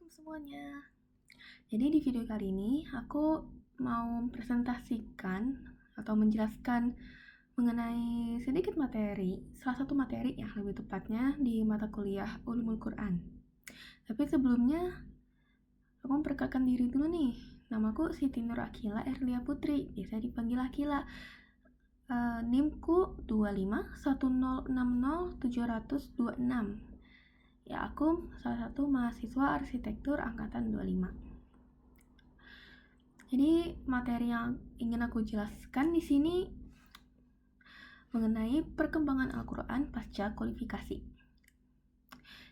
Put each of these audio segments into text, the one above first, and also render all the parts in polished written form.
Assalamualaikum semuanya. Jadi di video kali ini aku mau presentasikan atau menjelaskan mengenai sedikit materi, salah satu materi ya lebih tepatnya di mata kuliah Ulumul Quran. Tapi sebelumnya aku memperkenalkan diri dulu nih. Namaku Siti Nur Akila Erlia Putri, biasa dipanggil Akila. NIM-ku 2510607026. Ya, aku salah satu mahasiswa arsitektur angkatan 25. Jadi, materi yang ingin aku jelaskan di sini mengenai perkembangan Al-Quran pasca kualifikasi.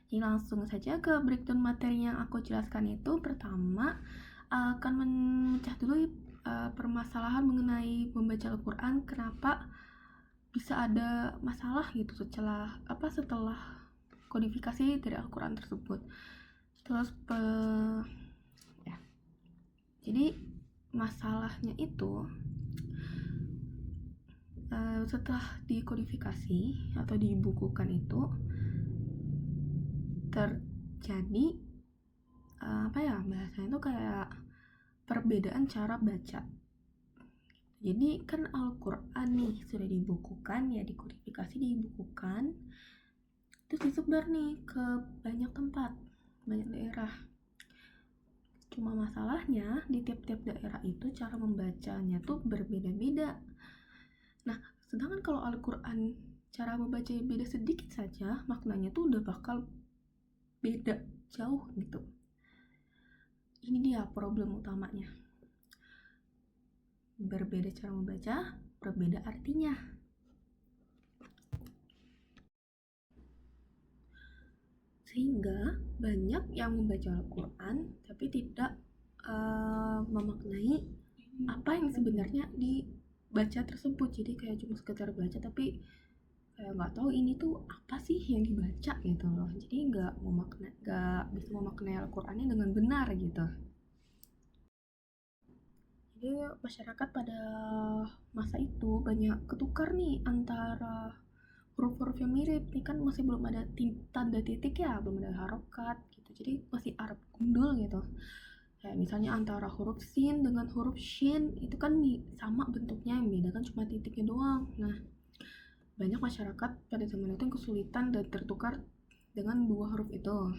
Jadi langsung saja ke breakdown materi yang aku jelaskan itu. Pertama, akan memecah dulu permasalahan mengenai membaca Al-Quran, kenapa bisa ada masalah gitu setelah kodifikasi dari Al-Quran tersebut. Terus ya. Jadi masalahnya itu setelah dikodifikasi atau dibukukan itu terjadi bahasanya itu kayak perbedaan cara baca. Jadi kan Al-Quran nih sudah dibukukan, ya dikodifikasi, dibukukan, terus disebar nih ke banyak tempat, banyak daerah. Cuma masalahnya di tiap-tiap daerah itu cara membacanya tuh berbeda-beda. Nah, sedangkan kalau Al-Quran cara membacanya beda sedikit saja, maknanya tuh udah bakal beda jauh gitu. Ini dia problem utamanya. Berbeda cara membaca, berbeda artinya. Sehingga banyak yang membaca Al-Quran tapi tidak memaknai apa yang sebenarnya dibaca tersebut. Jadi kayak cuma sekedar baca tapi kayak nggak tahu ini tuh apa sih yang dibaca gitu loh. Jadi nggak bisa memaknai Al-Qurannya dengan benar gitu. Jadi masyarakat pada masa itu banyak ketukar nih antara huruf-huruf yang mirip. Ini kan masih belum ada tanda titik ya, belum ada harokat gitu, jadi masih Arab gundul gitu. Kayak misalnya antara huruf sin dengan huruf shin itu kan sama bentuknya, yang beda kan cuma titiknya doang. Nah, banyak masyarakat pada zaman itu yang kesulitan dan tertukar dengan dua huruf itu.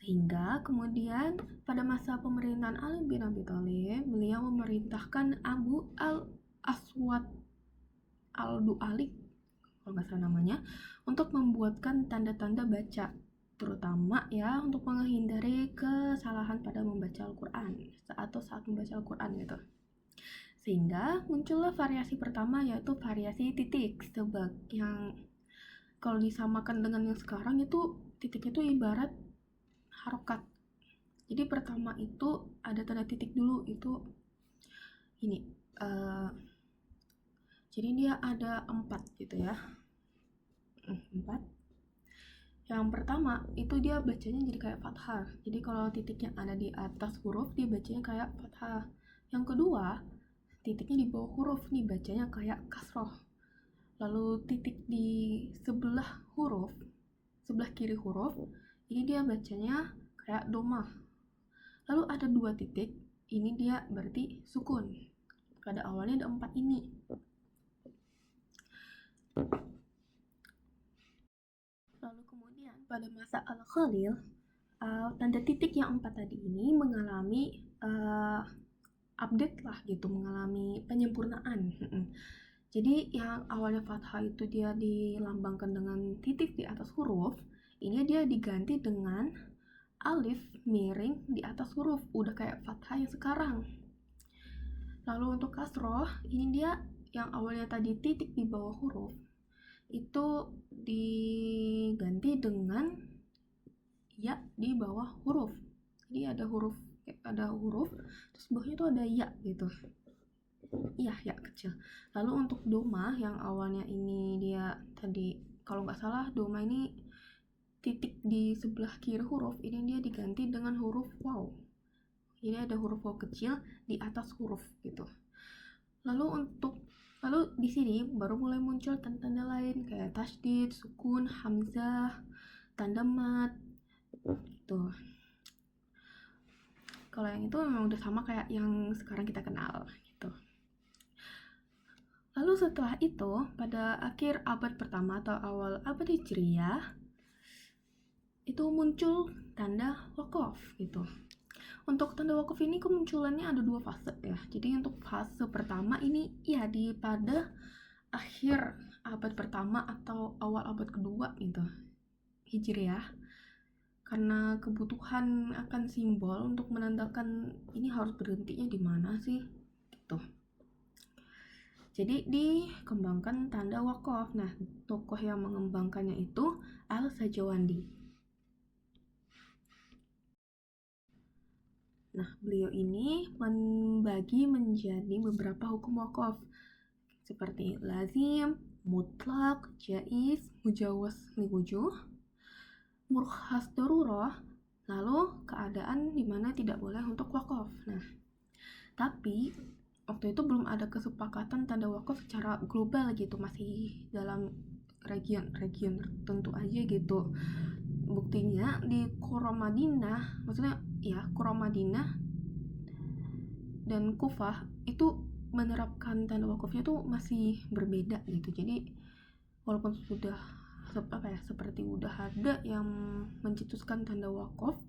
Sehingga kemudian pada masa pemerintahan Ali bin Abi Thalib, beliau memerintahkan Abu al-Aswad al-Du'ali, kalau nggak salah namanya, untuk membuatkan tanda-tanda baca, terutama ya untuk menghindari kesalahan pada membaca Al-Quran atau saat membaca Al-Quran gitu. Sehingga muncullah variasi pertama, yaitu variasi titik, yang kalau disamakan dengan yang sekarang itu titik itu ibarat harokat. Jadi pertama itu ada tanda titik dulu, itu ini jadi dia ada 4 gitu ya, 4. Yang pertama itu dia bacanya jadi kayak fathah. Jadi kalau titiknya ada di atas huruf, dia bacanya kayak fathah. Yang kedua, titiknya di bawah huruf, nih bacanya kayak kasroh. Lalu titik di sebelah kiri huruf, ini dia bacanya kayak domah. Lalu ada 2 titik, ini dia berarti sukun. Pada awalnya ada 4 ini. Lalu kemudian pada masa Al-Khalil, tanda titik yang 4 tadi ini mengalami update lah gitu, mengalami penyempurnaan. Jadi yang awalnya fathah itu dia dilambangkan dengan titik di atas huruf, ini dia diganti dengan alif miring di atas huruf, udah kayak fathah yang sekarang. Lalu untuk kasroh, ini dia yang awalnya tadi titik di bawah huruf, itu diganti dengan ya di bawah huruf. Jadi ada huruf terus bawahnya tuh ada ya gitu, ya kecil. Lalu untuk doma yang awalnya ini dia tadi, kalau nggak salah doma ini titik di sebelah kiri huruf, ini dia diganti dengan huruf waw. Jadi ada huruf waw kecil di atas huruf gitu. Lalu di sini baru mulai muncul tanda-tanda lain kayak tasydid, sukun, hamzah, tanda mat gitu. yang itu memang udah sama kayak yang sekarang kita kenal gitu. Lalu setelah itu, pada akhir abad pertama atau awal abad Hijriyah, itu muncul tanda wakaf gitu. Untuk tanda wakaf ini kemunculannya ada 2 fase ya. Jadi untuk fase pertama ini ya pada akhir abad pertama atau awal abad kedua gitu, Hijriyah. Karena kebutuhan akan simbol untuk menandakan ini harus berhentinya di mana sih gitu. Jadi dikembangkan tanda wakaf. Nah, tokoh yang mengembangkannya itu Al-Sajawandi. Nah, beliau ini membagi menjadi beberapa hukum wakaf seperti lazim, mutlak, jaiz, mujawaz liwujuh, murkhas darurah, lalu keadaan di mana tidak boleh untuk wakaf. Nah, tapi waktu itu belum ada kesepakatan tanda wakaf secara global gitu, masih dalam region tertentu aja gitu. Buktinya di Qura Madinah, maksudnya ya Qura Madinah dan Kufah itu menerapkan tanda wakafnya tuh masih berbeda gitu. Jadi walaupun sudah seperti udah ada yang mencetuskan tanda wakaf,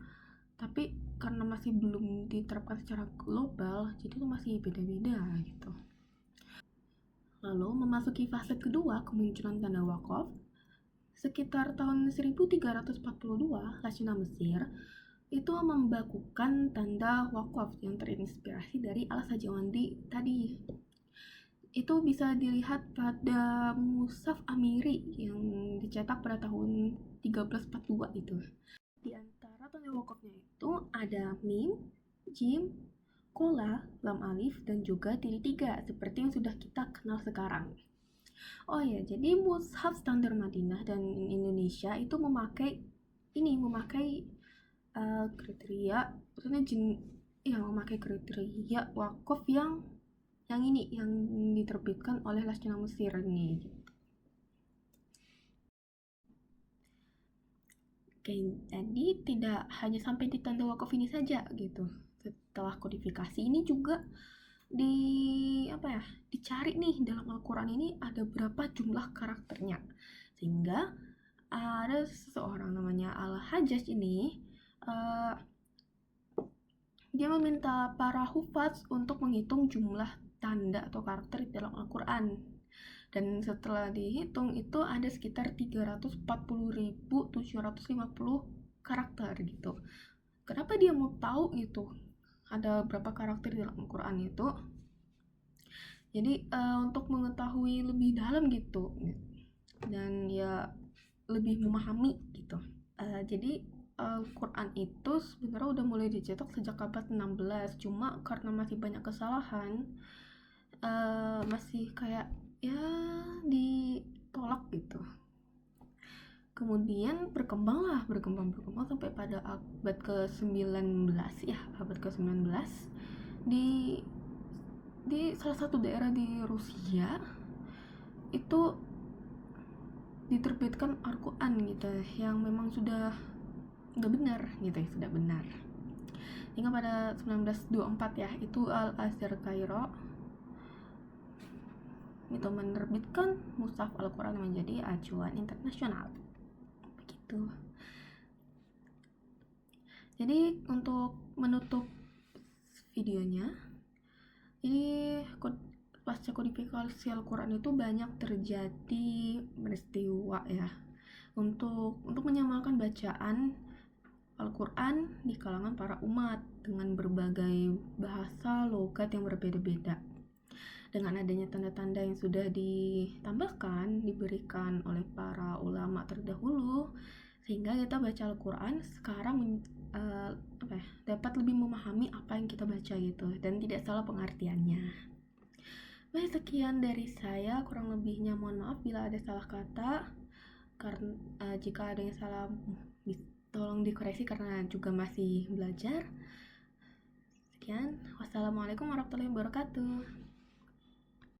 tapi karena masih belum diterapkan secara global, jadi itu masih beda-beda gitu. Lalu memasuki fase kedua kemunculan tanda wakaf, sekitar tahun 1342, Lasyna Mesir itu membakukan tanda wakaf yang terinspirasi dari Al-Sajawandi tadi. Itu bisa dilihat pada Mushaf Amiri yang dicetak pada tahun 1342 itu. Di antara tanda wakafnya itu ada mim, jim, kola, lam alif, dan juga titik 3 seperti yang sudah kita kenal sekarang. Oh ya, jadi Mushaf Standar Madinah dan Indonesia itu memakai kriteria, maksudnya memakai kriteria wakaf yang diterbitkan oleh Lasyna Mesir ini. Oke, jadi tidak hanya sampai di tanda wakaf ini saja gitu. Setelah kodifikasi ini juga dicari nih dalam Al-Quran ini ada berapa jumlah karakternya, sehingga ada seseorang namanya Al-Hajjaj ini dia meminta para hufaz untuk menghitung jumlah tanda atau karakter di dalam Al-Quran, dan setelah dihitung itu ada sekitar 340.750 karakter gitu. Kenapa dia mau tahu gitu ada berapa karakter di dalam Al-Quran itu? Jadi untuk mengetahui lebih dalam gitu dan ya lebih memahami gitu. Jadi Al-Quran itu sebenarnya udah mulai dicetak sejak abad 16, cuma karena masih banyak kesalahan, masih kayak ya ditolak gitu. Kemudian berkembang sampai pada abad ke-19 ya, abad ke-19 di salah satu daerah di Rusia itu diterbitkan Al-Quran gitu yang memang sudah benar gitu ya, sudah benar. Hingga pada 1924 ya, itu Al-Azhar Kairo itu menerbitkan Mushaf Al-Quran menjadi acuan internasional. Begitu. Jadi untuk menutup videonya, ini pasca kodifikasi Al-Quran itu banyak terjadi peristiwa ya untuk menyamakan bacaan Al-Quran di kalangan para umat dengan berbagai bahasa logat yang berbeda-beda. Dengan adanya tanda-tanda yang sudah diberikan oleh para ulama terdahulu, sehingga kita baca Al-Quran sekarang dapat lebih memahami apa yang kita baca gitu dan tidak salah pengertiannya. Baik, sekian dari saya, kurang lebihnya mohon maaf bila ada salah kata. Karena jika ada yang salah tolong dikoreksi karena juga masih belajar. Sekian, wassalamualaikum warahmatullahi wabarakatuh.